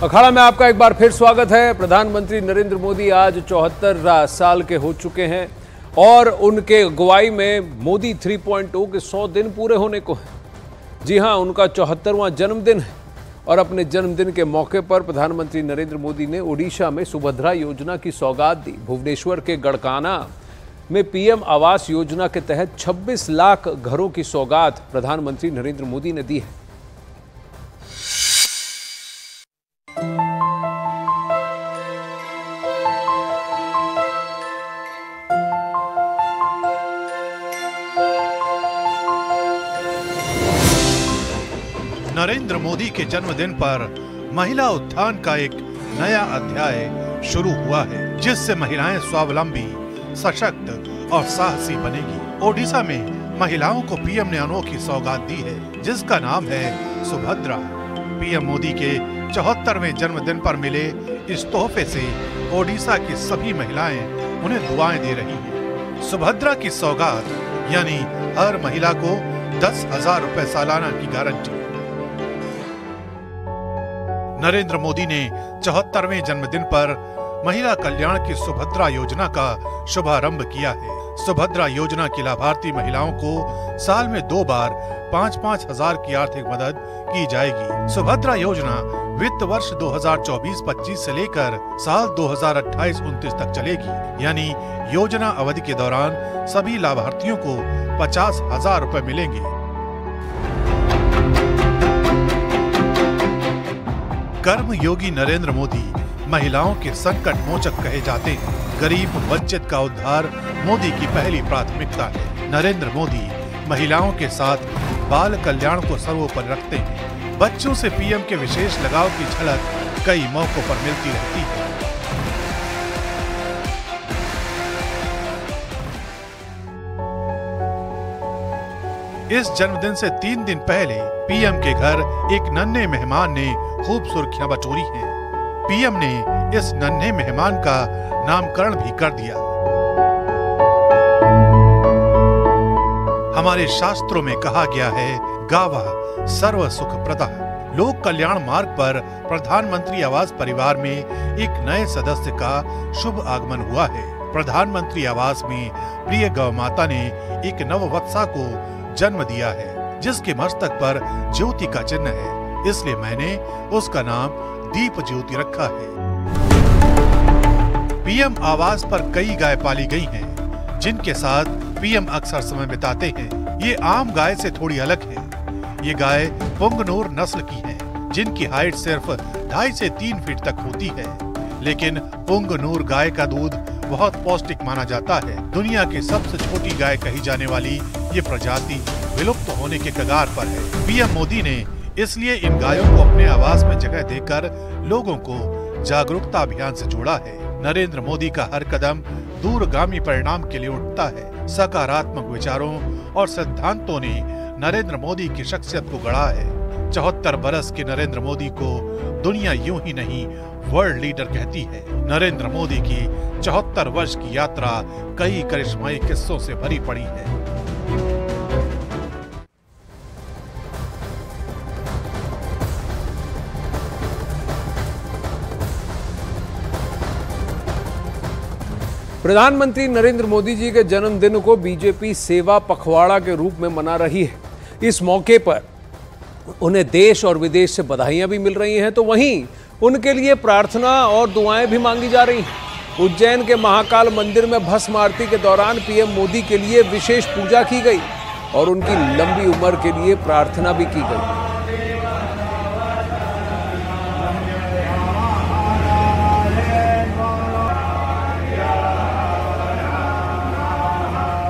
अखाड़ा में आपका एक बार फिर स्वागत है। प्रधानमंत्री नरेंद्र मोदी आज 74 साल के हो चुके हैं और उनके अगुवाई में मोदी 3.0 के 100 दिन पूरे होने को हैं। जी हां, उनका 74वां जन्मदिन है और अपने जन्मदिन के मौके पर प्रधानमंत्री नरेंद्र मोदी ने ओडिशा में सुभद्रा योजना की सौगात दी। भुवनेश्वर के गड़काना में पीएम आवास योजना के तहत 26 लाख घरों की सौगात प्रधानमंत्री नरेंद्र मोदी ने दी है। नरेंद्र मोदी के जन्मदिन पर महिला उत्थान का एक नया अध्याय शुरू हुआ है, जिससे महिलाएं स्वावलंबी, सशक्त और साहसी बनेगी। ओडिशा में महिलाओं को पीएम ने अनोखी सौगात दी है, जिसका नाम है सुभद्रा। पीएम मोदी के 74वें जन्मदिन पर मिले इस तोहफे से ओडिशा की सभी महिलाएं उन्हें दुआएं दे रही हैं। सुभद्रा की सौगात यानी हर महिला को 10,000 रुपए सालाना की गारंटी। नरेंद्र मोदी ने 74वें जन्मदिन पर महिला कल्याण की सुभद्रा योजना का शुभारंभ किया है। सुभद्रा योजना की लाभार्थी महिलाओं को साल में 2 बार 5-5 हजार की आर्थिक मदद की जाएगी। सुभद्रा योजना वित्त वर्ष 2024-25 से लेकर साल 2028-29 तक चलेगी, यानी योजना अवधि के दौरान सभी लाभार्थियों को 50,000 रुपए मिलेंगे। कर्मयोगी नरेंद्र मोदी महिलाओं के संकट मोचक कहे जाते हैं। गरीब वंचित का उद्धार मोदी की पहली प्राथमिकता है। नरेंद्र मोदी महिलाओं के साथ बाल कल्याण को सर्वोपरि रखते हैं। बच्चों से पीएम के विशेष लगाव की झलक कई मौकों पर मिलती रहती है। इस जन्मदिन से 3 दिन पहले पीएम के घर एक नन्हे मेहमान ने खूब सुर्खियां बटोरी हैं। पीएम ने इस नन्हे मेहमान का नामकरण भी कर दिया। हमारे शास्त्रों में कहा गया है, गावा सर्व सुख प्रदः। लोक कल्याण मार्ग पर प्रधानमंत्री आवास परिवार में एक नए सदस्य का शुभ आगमन हुआ है। प्रधानमंत्री आवास में प्रिय गौ माता ने एक नववत्सा को जन्म दिया है, जिसके मस्तक पर ज्योति का चिन्ह है, इसलिए मैंने उसका नाम दीप ज्योति रखा है। पीएम आवास पर कई गाय पाली गई हैं, जिनके साथ पीएम अक्सर समय बिताते हैं। ये आम गाय से थोड़ी अलग है। ये गाय पुंगनूर नस्ल की है, जिनकी हाइट सिर्फ 2.5 से 3 फीट तक होती है। लेकिन पुंगनूर गाय का दूध बहुत पौष्टिक माना जाता है। दुनिया की सबसे छोटी गाय कही जाने वाली ये प्रजाति विलुप्त होने के कगार पर है। पीएम मोदी ने इसलिए इन गायों को अपने आवास में जगह देकर लोगों को जागरूकता अभियान से जोड़ा है। नरेंद्र मोदी का हर कदम दूरगामी परिणाम के लिए उठता है। सकारात्मक विचारों और सिद्धांतों ने नरेंद्र मोदी की शख्सियत को गढ़ा है। 74 बरस के नरेंद्र मोदी को दुनिया यूं ही नहीं, वर्ल्ड लीडर कहती है। नरेंद्र मोदी की 74 वर्ष की यात्रा कई करिश्माई किस्सों से भरी पड़ी है। प्रधानमंत्री नरेंद्र मोदी जी के जन्मदिन को बीजेपी सेवा पखवाड़ा के रूप में मना रही है। इस मौके पर उन्हें देश और विदेश से बधाइयां भी मिल रही हैं, तो वहीं उनके लिए प्रार्थना और दुआएं भी मांगी जा रही हैं। उज्जैन के महाकाल मंदिर में भस्म आरती के दौरान पीएम मोदी के लिए विशेष पूजा की गई और उनकी लंबी उम्र के लिए प्रार्थना भी की गई।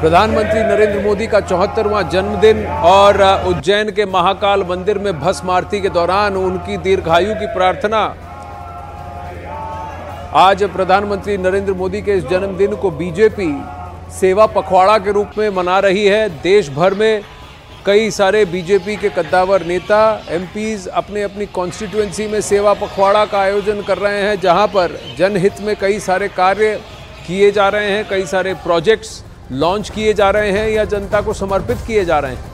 प्रधानमंत्री नरेंद्र मोदी का 74वां जन्मदिन और उज्जैन के महाकाल मंदिर में भस्म आरती के दौरान उनकी दीर्घायु की प्रार्थना। आज प्रधानमंत्री नरेंद्र मोदी के इस जन्मदिन को बीजेपी सेवा पखवाड़ा के रूप में मना रही है। देश भर में कई सारे बीजेपी के कद्दावर नेता, एमपीज अपने अपनी कॉन्स्टिट्यूएंसी में सेवा पखवाड़ा का आयोजन कर रहे हैं, जहां पर जनहित में कई सारे कार्य किए जा रहे हैं, कई सारे प्रोजेक्ट्स लॉन्च किए जा रहे हैं या जनता को समर्पित किए जा रहे हैं।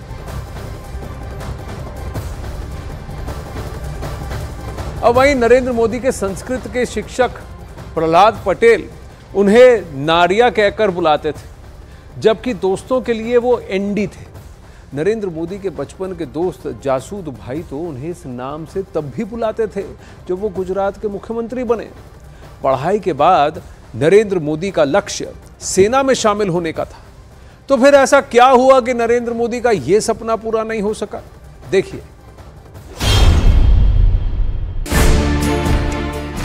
अब वहीं नरेंद्र मोदी के संस्कृत के शिक्षक प्रहलाद पटेल उन्हें नारिया कहकर बुलाते थे, जबकि दोस्तों के लिए वो एनडी थे। नरेंद्र मोदी के बचपन के दोस्त जासूद भाई तो उन्हें इस नाम से तब भी बुलाते थे जब वो गुजरात के मुख्यमंत्री बने। पढ़ाई के बाद नरेंद्र मोदी का लक्ष्य सेना में शामिल होने का था। तो फिर ऐसा क्या हुआ कि नरेंद्र मोदी का यह सपना पूरा नहीं हो सका? देखिए।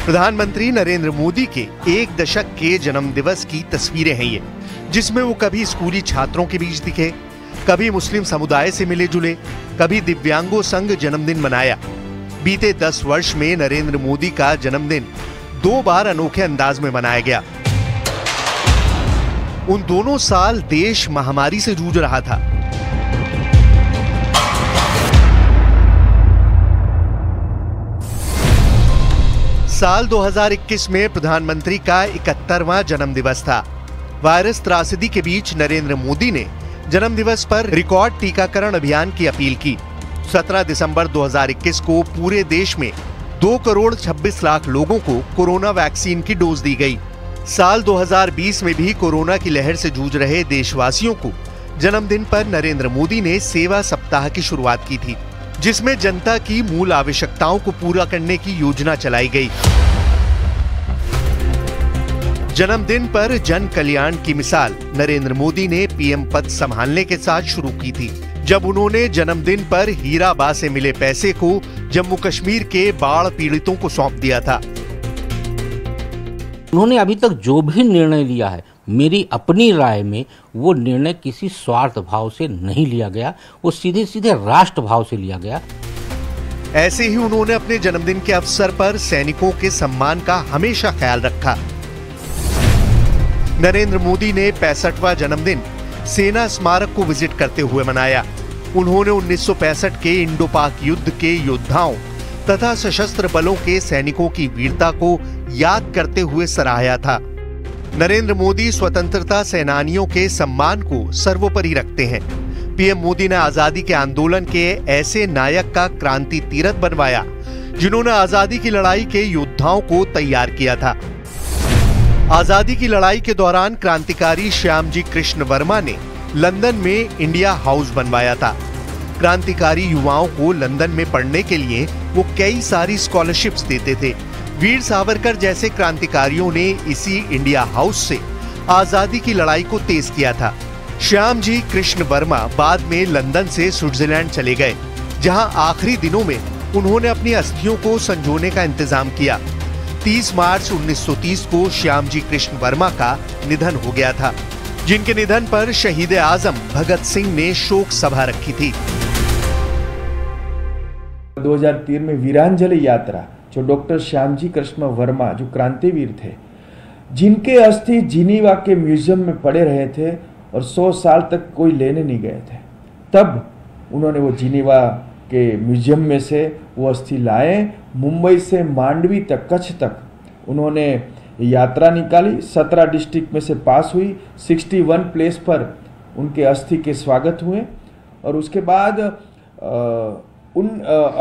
प्रधानमंत्री नरेंद्र मोदी के 1 दशक के जन्मदिवस की तस्वीरें हैं ये, जिसमें वो कभी स्कूली छात्रों के बीच दिखे, कभी मुस्लिम समुदाय से मिले जुले, कभी दिव्यांगों संग जन्मदिन मनाया। बीते 10 वर्ष में नरेंद्र मोदी का जन्मदिन 2 बार अनोखे अंदाज में मनाया गया। उन दोनों साल देश महामारी से जूझ रहा था। साल 2021 में प्रधानमंत्री का 71वां जन्मदिवस था। वायरस त्रासदी के बीच नरेंद्र मोदी ने जन्मदिवस पर रिकॉर्ड टीकाकरण अभियान की अपील की। 17 दिसंबर 2021 को पूरे देश में 2 करोड़ 26 लाख लोगों को कोरोना वैक्सीन की डोज दी गई। साल 2020 में भी कोरोना की लहर से जूझ रहे देशवासियों को जन्मदिन पर नरेंद्र मोदी ने सेवा सप्ताह की शुरुआत की थी, जिसमें जनता की मूल आवश्यकताओं को पूरा करने की योजना चलाई गई। जन्मदिन पर जन कल्याण की मिसाल नरेंद्र मोदी ने पीएम पद संभालने के साथ शुरू की थी, जब उन्होंने जन्मदिन पर हीराबा से मिले पैसे को जम्मू कश्मीर के बाढ़ पीड़ितों को सौंप दिया था। उन्होंने अभी तक जो भी निर्णय लिया है, मेरी अपनी राय में वो निर्णय किसी स्वार्थ भाव से नहीं लिया गया, वो सीधे सीधे राष्ट्र भाव से लिया गया। ऐसे ही उन्होंने अपने जन्मदिन के अवसर पर सैनिकों के सम्मान का हमेशा ख्याल रखा। नरेंद्र मोदी ने 65वां जन्मदिन सेना स्मारक को विजिट करते हुए मनाया। उन्होंने 1965 के इंडो पाक युद्ध के योद्धाओं तथा सशस्त्र बलों के सैनिकों की वीरता को याद करते हुए सराहा था। नरेंद्र मोदी स्वतंत्रता सेनानियों के सम्मान को सर्वोपरि रखते हैं। पीएम मोदी ने आजादी के आंदोलन के ऐसे नायक का क्रांति तीरथ बनवाया जिन्होंने आजादी की लड़ाई के योद्धाओं को तैयार किया था। आजादी की लड़ाई के दौरान क्रांतिकारी श्यामजी कृष्ण वर्मा ने लंदन में इंडिया हाउस बनवाया था। क्रांतिकारी युवाओं को लंदन में पढ़ने के लिए वो कई सारी स्कॉलरशिप्स देते थे। वीर सावरकर जैसे क्रांतिकारियों ने इसी इंडिया हाउस से आजादी की लड़ाई को तेज किया था। श्यामजी कृष्ण वर्मा बाद में लंदन से स्विट्जरलैंड चले गए, जहां आखिरी दिनों में उन्होंने अपनी अस्थियों को संजोने का इंतजाम किया। 30 मार्च 1930 को श्यामजी कृष्ण वर्मा का निधन हो गया था, जिनके निधन पर शहीद आजम भगत सिंह ने शोक सभा रखी थी। 2003 में वीरांजलि यात्रा, जो डॉक्टर श्यामजी कृष्ण वर्मा जो क्रांतिवीर थे, जिनके अस्थि जिनीवा के म्यूजियम में पड़े रहे थे और 100 साल तक कोई लेने नहीं गए थे, तब उन्होंने वो जिनीवा के म्यूजियम में से वो अस्थि लाए। मुंबई से मांडवी तक, कच्छ तक उन्होंने यात्रा निकाली। 17 डिस्ट्रिक्ट में से पास हुई। 61 प्लेस पर उनके अस्थि के स्वागत हुए। और उसके बाद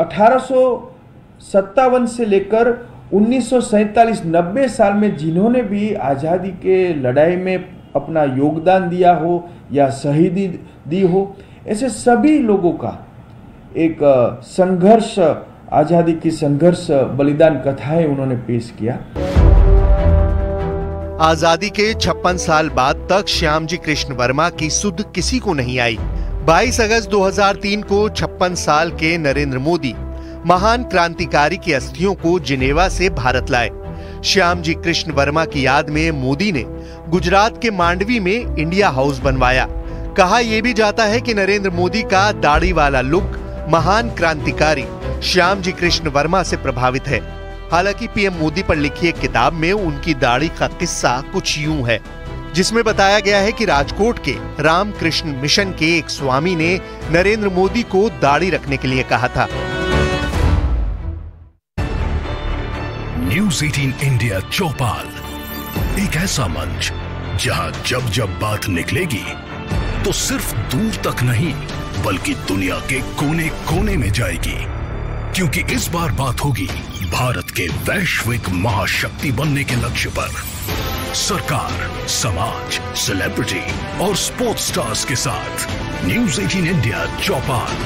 1857 से लेकर 1947 90 साल में जिन्होंने भी आज़ादी के लड़ाई में अपना योगदान दिया हो या शहीदी दी हो, ऐसे सभी लोगों का एक संघर्ष, आज़ादी की संघर्ष बलिदान कथाएं उन्होंने पेश किया। आजादी के 56 साल बाद तक श्यामजी कृष्ण वर्मा की सुध किसी को नहीं आई। 22 अगस्त 2003 को 56 साल के नरेंद्र मोदी महान क्रांतिकारी की अस्थियों को जिनेवा से भारत लाए। श्यामजी कृष्ण वर्मा की याद में मोदी ने गुजरात के मांडवी में इंडिया हाउस बनवाया। कहा यह भी जाता है कि नरेंद्र मोदी का दाढ़ी वाला लुक महान क्रांतिकारी श्यामजी कृष्ण वर्मा से प्रभावित है। हालांकि पीएम मोदी पर लिखी एक किताब में उनकी दाढ़ी का किस्सा कुछ यूं है, जिसमें बताया गया है कि राजकोट के रामकृष्ण मिशन के एक स्वामी ने नरेंद्र मोदी को दाढ़ी रखने के लिए कहा था। न्यूज़ 18 इंडिया चौपाल, एक ऐसा मंच जहां जब जब बात निकलेगी तो सिर्फ दूर तक नहीं बल्कि दुनिया के कोने कोने में जाएगी, क्योंकि इस बार बात होगी भारत के वैश्विक महाशक्ति बनने के लक्ष्य पर सरकार, समाज, सेलिब्रिटी और स्पोर्ट्स स्टार्स के साथ न्यूज़ 18 इंडिया चौपाल।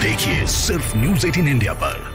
देखिए सिर्फ न्यूज़ 18 इंडिया पर।